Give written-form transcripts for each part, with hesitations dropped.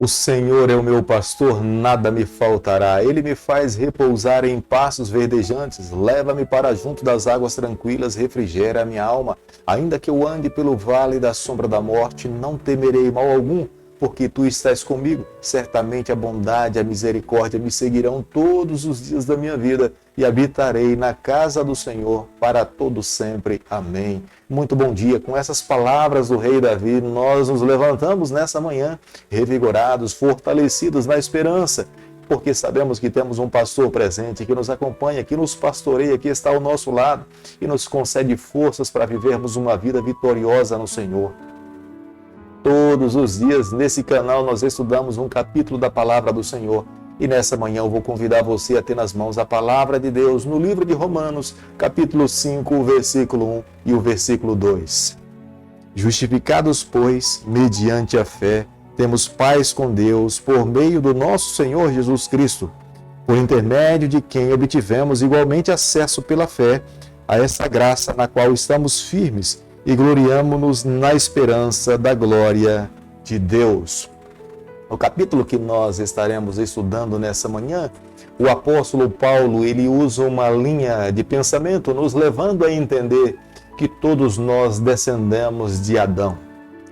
O Senhor é o meu pastor, nada me faltará. Ele me faz repousar em pastos verdejantes, leva-me para junto das águas tranquilas, refrigera a minha alma. Ainda que eu ande pelo vale da sombra da morte, não temerei mal algum, porque tu estás comigo. Certamente a bondade e a misericórdia me seguirão todos os dias da minha vida e habitarei na casa do Senhor para todo sempre. Amém. Muito bom dia. Com essas palavras do rei Davi, nós nos levantamos nessa manhã, revigorados, fortalecidos na esperança, porque sabemos que temos um pastor presente que nos acompanha, que nos pastoreia, que está ao nosso lado e nos concede forças para vivermos uma vida vitoriosa no Senhor. Todos os dias nesse canal nós estudamos um capítulo da palavra do Senhor. E nessa manhã eu vou convidar você a ter nas mãos a palavra de Deus no livro de Romanos, capítulo 5, o versículo 1 e o versículo 2. Justificados, pois, mediante a fé, temos paz com Deus por meio do nosso Senhor Jesus Cristo, por intermédio de quem obtivemos igualmente acesso pela fé a essa graça na qual estamos firmes e gloriamo-nos na esperança da glória de Deus. O capítulo que nós estaremos estudando nessa manhã, o apóstolo Paulo, ele usa uma linha de pensamento nos levando a entender que todos nós descendemos de Adão.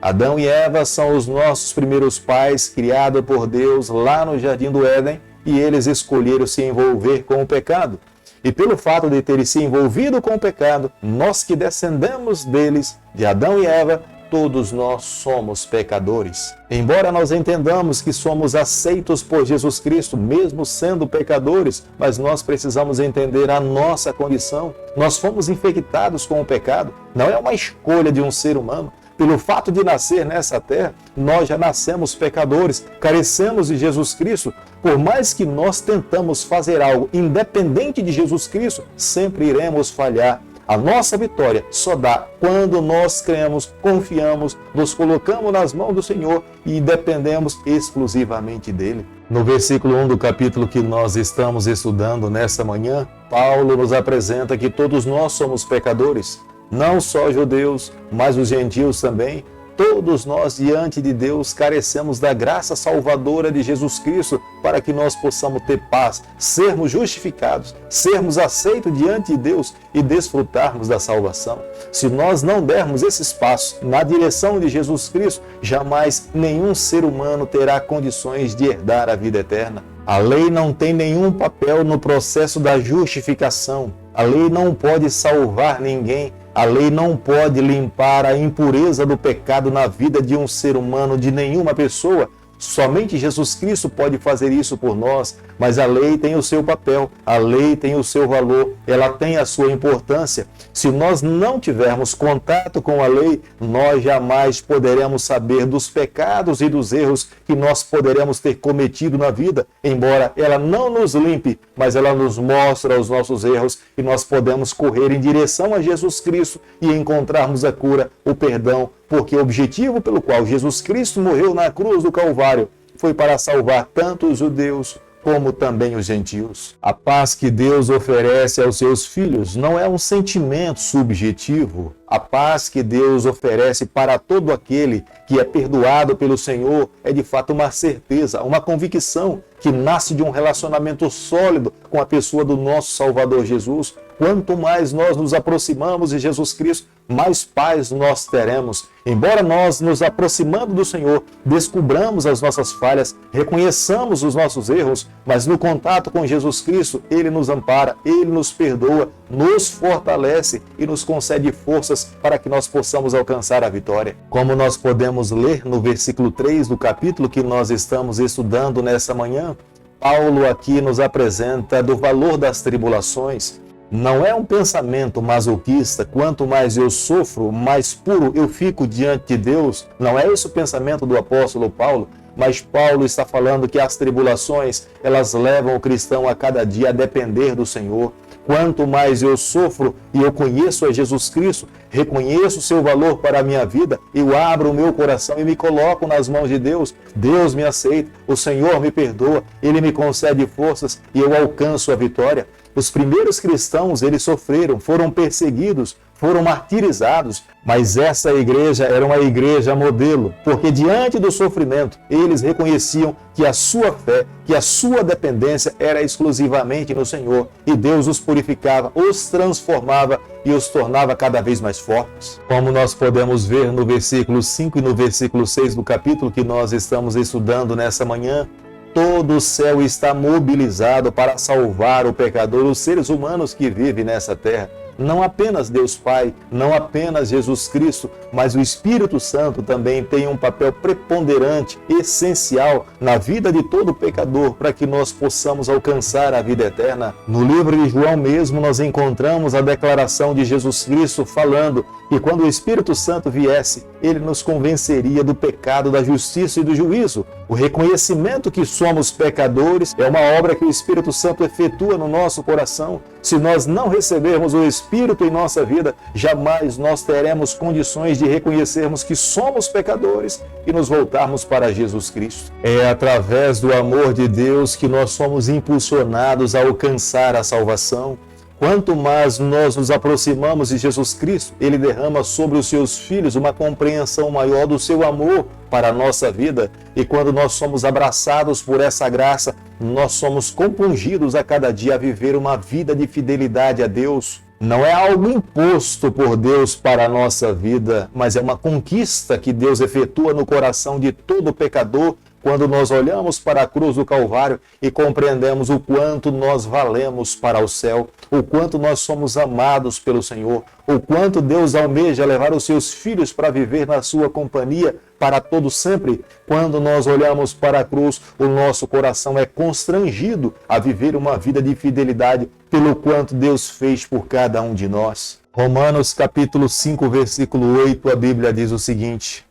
Adão e Eva são os nossos primeiros pais, criados por Deus lá no Jardim do Éden, e eles escolheram se envolver com o pecado. E pelo fato de terem se envolvido com o pecado, nós que descendemos deles, de Adão e Eva, todos nós somos pecadores. Embora nós entendamos que somos aceitos por Jesus Cristo, mesmo sendo pecadores, mas nós precisamos entender a nossa condição. Nós fomos infectados com o pecado. Não é uma escolha de um ser humano. Pelo fato de nascer nessa terra, nós já nascemos pecadores, carecemos de Jesus Cristo. Por mais que nós tentamos fazer algo independente de Jesus Cristo, sempre iremos falhar. A nossa vitória só dá quando nós cremos, confiamos, nos colocamos nas mãos do Senhor e dependemos exclusivamente dele. No versículo 1 do capítulo que nós estamos estudando nessa manhã, Paulo nos apresenta que todos nós somos pecadores. Não só judeus, mas os gentios também. Todos nós, diante de Deus, carecemos da graça salvadora de Jesus Cristo para que nós possamos ter paz, sermos justificados, sermos aceitos diante de Deus e desfrutarmos da salvação. Se nós não dermos esses passos na direção de Jesus Cristo, jamais nenhum ser humano terá condições de herdar a vida eterna. A lei não tem nenhum papel no processo da justificação. A lei não pode salvar ninguém. A lei não pode limpar a impureza do pecado na vida de um ser humano, de nenhuma pessoa. Somente Jesus Cristo pode fazer isso por nós, mas a lei tem o seu papel, a lei tem o seu valor, ela tem a sua importância. Se nós não tivermos contato com a lei, nós jamais poderemos saber dos pecados e dos erros que nós poderemos ter cometido na vida, embora ela não nos limpe, mas ela nos mostra os nossos erros e nós podemos correr em direção a Jesus Cristo e encontrarmos a cura, o perdão, porque o objetivo pelo qual Jesus Cristo morreu na cruz do Calvário foi para salvar tanto os judeus como também os gentios. A paz que Deus oferece aos seus filhos não é um sentimento subjetivo. A paz que Deus oferece para todo aquele que é perdoado pelo Senhor é de fato uma certeza, uma convicção que nasce de um relacionamento sólido com a pessoa do nosso Salvador Jesus. Quanto mais nós nos aproximamos de Jesus Cristo, mais paz nós teremos. Embora nós nos aproximando do Senhor, descubramos as nossas falhas, reconheçamos os nossos erros, mas no contato com Jesus Cristo, Ele nos ampara, Ele nos perdoa, nos fortalece e nos concede forças para que nós possamos alcançar a vitória. Como nós podemos ler no versículo 3 do capítulo que nós estamos estudando nessa manhã, Paulo aqui nos apresenta do valor das tribulações. Não é um pensamento masoquista, quanto mais eu sofro, mais puro eu fico diante de Deus. Não é esse o pensamento do apóstolo Paulo, mas Paulo está falando que as tribulações, elas levam o cristão a cada dia a depender do Senhor. Quanto mais eu sofro e eu conheço a Jesus Cristo, reconheço o seu valor para a minha vida, eu abro o meu coração e me coloco nas mãos de Deus. Deus me aceita, o Senhor me perdoa, Ele me concede forças e eu alcanço a vitória. Os primeiros cristãos, eles sofreram, foram perseguidos, foram martirizados, mas essa igreja era uma igreja modelo, porque diante do sofrimento, eles reconheciam que a sua fé, que a sua dependência era exclusivamente no Senhor, e Deus os purificava, os transformava e os tornava cada vez mais fortes. Como nós podemos ver no versículo 5 e no versículo 6 do capítulo que nós estamos estudando nessa manhã, todo o céu está mobilizado para salvar o pecador, os seres humanos que vivem nessa terra. Não apenas Deus Pai, não apenas Jesus Cristo, mas o Espírito Santo também tem um papel preponderante, essencial na vida de todo pecador para que nós possamos alcançar a vida eterna. No livro de João mesmo nós encontramos a declaração de Jesus Cristo falando que quando o Espírito Santo viesse, ele nos convenceria do pecado, da justiça e do juízo. O reconhecimento que somos pecadores é uma obra que o Espírito Santo efetua no nosso coração. Se nós não recebermos o Espírito em nossa vida, jamais nós teremos condições de reconhecermos que somos pecadores e nos voltarmos para Jesus Cristo. É através do amor de Deus que nós somos impulsionados a alcançar a salvação. Quanto mais nós nos aproximamos de Jesus Cristo, Ele derrama sobre os seus filhos uma compreensão maior do seu amor para a nossa vida. E quando nós somos abraçados por essa graça, nós somos compungidos a cada dia a viver uma vida de fidelidade a Deus. Não é algo imposto por Deus para a nossa vida, mas é uma conquista que Deus efetua no coração de todo pecador, quando nós olhamos para a cruz do Calvário e compreendemos o quanto nós valemos para o céu, o quanto nós somos amados pelo Senhor, o quanto Deus almeja levar os seus filhos para viver na sua companhia para todo sempre. Quando nós olhamos para a cruz, o nosso coração é constrangido a viver uma vida de fidelidade pelo quanto Deus fez por cada um de nós. Romanos capítulo 5, versículo 8, a Bíblia diz o seguinte: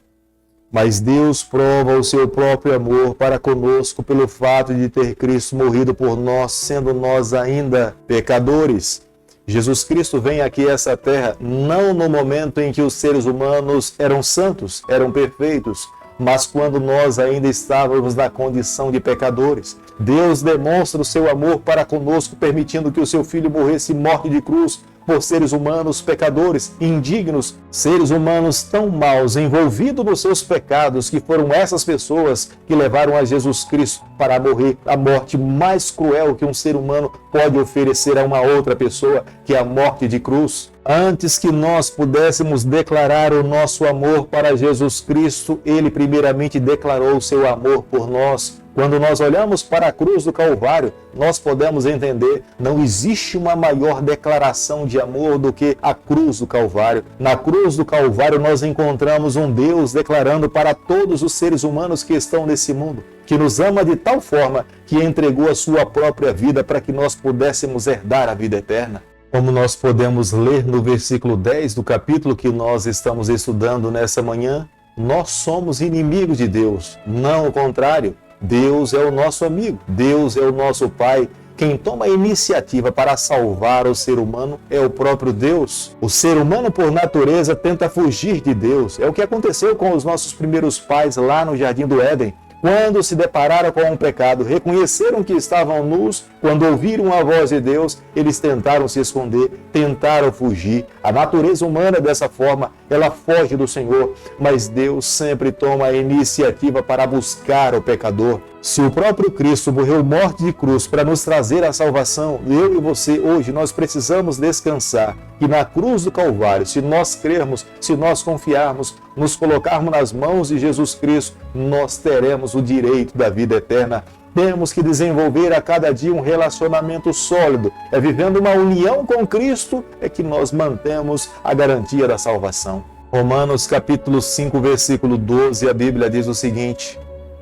mas Deus prova o seu próprio amor para conosco pelo fato de ter Cristo morrido por nós, sendo nós ainda pecadores. Jesus Cristo vem aqui a essa terra não no momento em que os seres humanos eram santos, eram perfeitos, mas quando nós ainda estávamos na condição de pecadores. Deus demonstra o seu amor para conosco, permitindo que o seu Filho morresse morte de cruz por seres humanos pecadores, indignos, seres humanos tão maus, envolvidos nos seus pecados, que foram essas pessoas que levaram a Jesus Cristo para morrer a morte mais cruel que um ser humano pode oferecer a uma outra pessoa, que é a morte de cruz. Antes que nós pudéssemos declarar o nosso amor para Jesus Cristo, Ele primeiramente declarou o seu amor por nós. Quando nós olhamos para a cruz do Calvário, nós podemos entender, não existe uma maior declaração de amor do que a cruz do Calvário. Na cruz do Calvário nós encontramos um Deus declarando para todos os seres humanos que estão nesse mundo, que nos ama de tal forma que entregou a sua própria vida para que nós pudéssemos herdar a vida eterna. Como nós podemos ler no versículo 10 do capítulo que nós estamos estudando nessa manhã, nós somos inimigos de Deus, não o contrário. Deus é o nosso amigo, Deus é o nosso Pai. Quem toma a iniciativa para salvar o ser humano é o próprio Deus. O ser humano, por natureza, tenta fugir de Deus. É o que aconteceu com os nossos primeiros pais lá no Jardim do Éden. Quando se depararam com um pecado, reconheceram que estavam nus, quando ouviram a voz de Deus, eles tentaram se esconder, tentaram fugir. A natureza humana, dessa forma, ela foge do Senhor, mas Deus sempre toma a iniciativa para buscar o pecador. Se o próprio Cristo morreu morte de cruz para nos trazer a salvação, eu e você hoje nós precisamos descansar que na cruz do Calvário, se nós crermos, se nós confiarmos, nos colocarmos nas mãos de Jesus Cristo, nós teremos o direito da vida eterna. Temos que desenvolver a cada dia um relacionamento sólido. É vivendo uma união com Cristo é que nós mantemos a garantia da salvação. Romanos capítulo 5, versículo 12, a Bíblia diz o seguinte: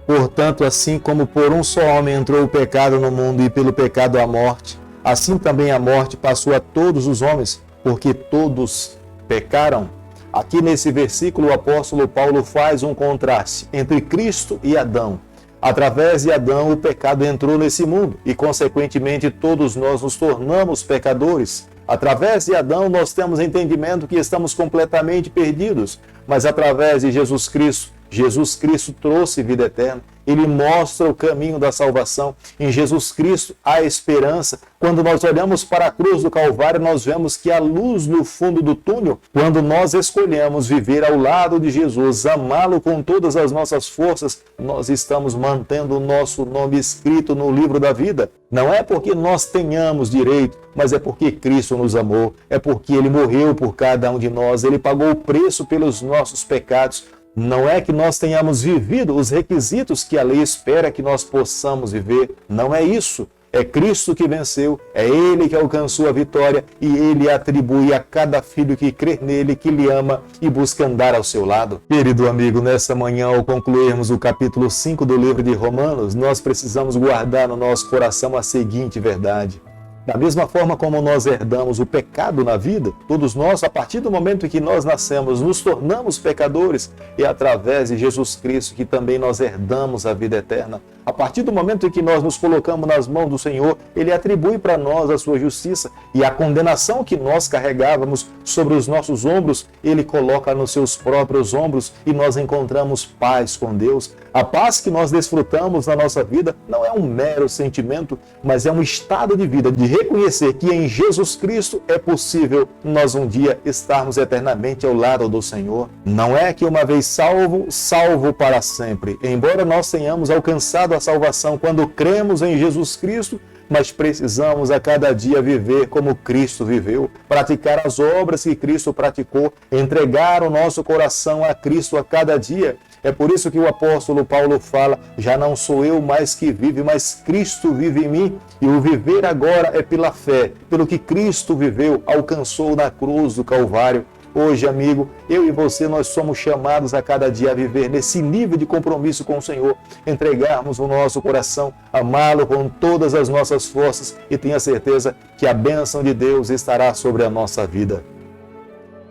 portanto, assim como por um só homem entrou o pecado no mundo e pelo pecado a morte, assim também a morte passou a todos os homens, porque todos pecaram. Aqui nesse versículo o apóstolo Paulo faz um contraste entre Cristo e Adão. Através de Adão o pecado entrou nesse mundo e consequentemente todos nós nos tornamos pecadores. Através de Adão nós temos entendimento que estamos completamente perdidos, mas através de Jesus Cristo trouxe vida eterna Ele mostra o caminho da salvação. Em Jesus Cristo há esperança. Quando nós olhamos para a cruz do Calvário, nós vemos que há luz no fundo do túnel. Quando nós escolhemos viver ao lado de Jesus, amá-lo com todas as nossas forças, nós estamos mantendo o nosso nome escrito no livro da vida. Não é porque nós tenhamos direito, mas é porque Cristo nos amou, é porque Ele morreu por cada um de nós, Ele pagou o preço pelos nossos pecados. Não é que nós tenhamos vivido os requisitos que a lei espera que nós possamos viver, não é isso. É Cristo que venceu, é Ele que alcançou a vitória e Ele atribui a cada filho que crer nele, que lhe ama e busca andar ao seu lado. Querido amigo, nesta manhã, ao concluirmos o capítulo 5 do livro de Romanos, nós precisamos guardar no nosso coração a seguinte verdade. Da mesma forma como nós herdamos o pecado na vida, todos nós, a partir do momento em que nós nascemos, nos tornamos pecadores e é através de Jesus Cristo que também nós herdamos a vida eterna. A partir do momento em que nós nos colocamos nas mãos do Senhor, Ele atribui para nós a sua justiça e a condenação que nós carregávamos sobre os nossos ombros, Ele coloca nos seus próprios ombros e nós encontramos paz com Deus. A paz que nós desfrutamos na nossa vida não é um mero sentimento, mas é um estado de vida, de reconhecer que em Jesus Cristo é possível nós um dia estarmos eternamente ao lado do Senhor. Não é que uma vez salvo, salvo para sempre. Embora nós tenhamos alcançado a salvação quando cremos em Jesus Cristo, mas precisamos a cada dia viver como Cristo viveu, praticar as obras que Cristo praticou, entregar o nosso coração a Cristo a cada dia. É por isso que o apóstolo Paulo fala, já não sou eu mais que vive, mas Cristo vive em mim. E o viver agora é pela fé, pelo que Cristo viveu, alcançou na cruz do Calvário. Hoje, amigo, eu e você, nós somos chamados a cada dia a viver nesse nível de compromisso com o Senhor, entregarmos o nosso coração, amá-lo com todas as nossas forças e tenha certeza que a bênção de Deus estará sobre a nossa vida.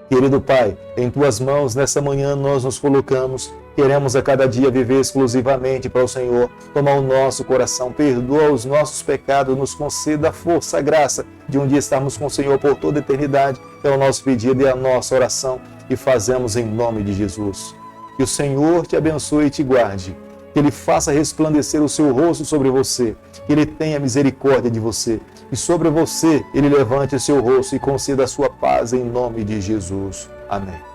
Querido Pai, em Tuas mãos, nessa manhã nós nos colocamos. Queremos a cada dia viver exclusivamente para o Senhor. Toma o nosso coração, perdoa os nossos pecados, nos conceda a força, a graça de um dia estarmos com o Senhor por toda a eternidade. É o nosso pedido e a nossa oração e fazemos em nome de Jesus. Que o Senhor te abençoe e te guarde. Que Ele faça resplandecer o seu rosto sobre você. Que Ele tenha misericórdia de você. E sobre você Ele levante o seu rosto e conceda a sua paz em nome de Jesus. Amém.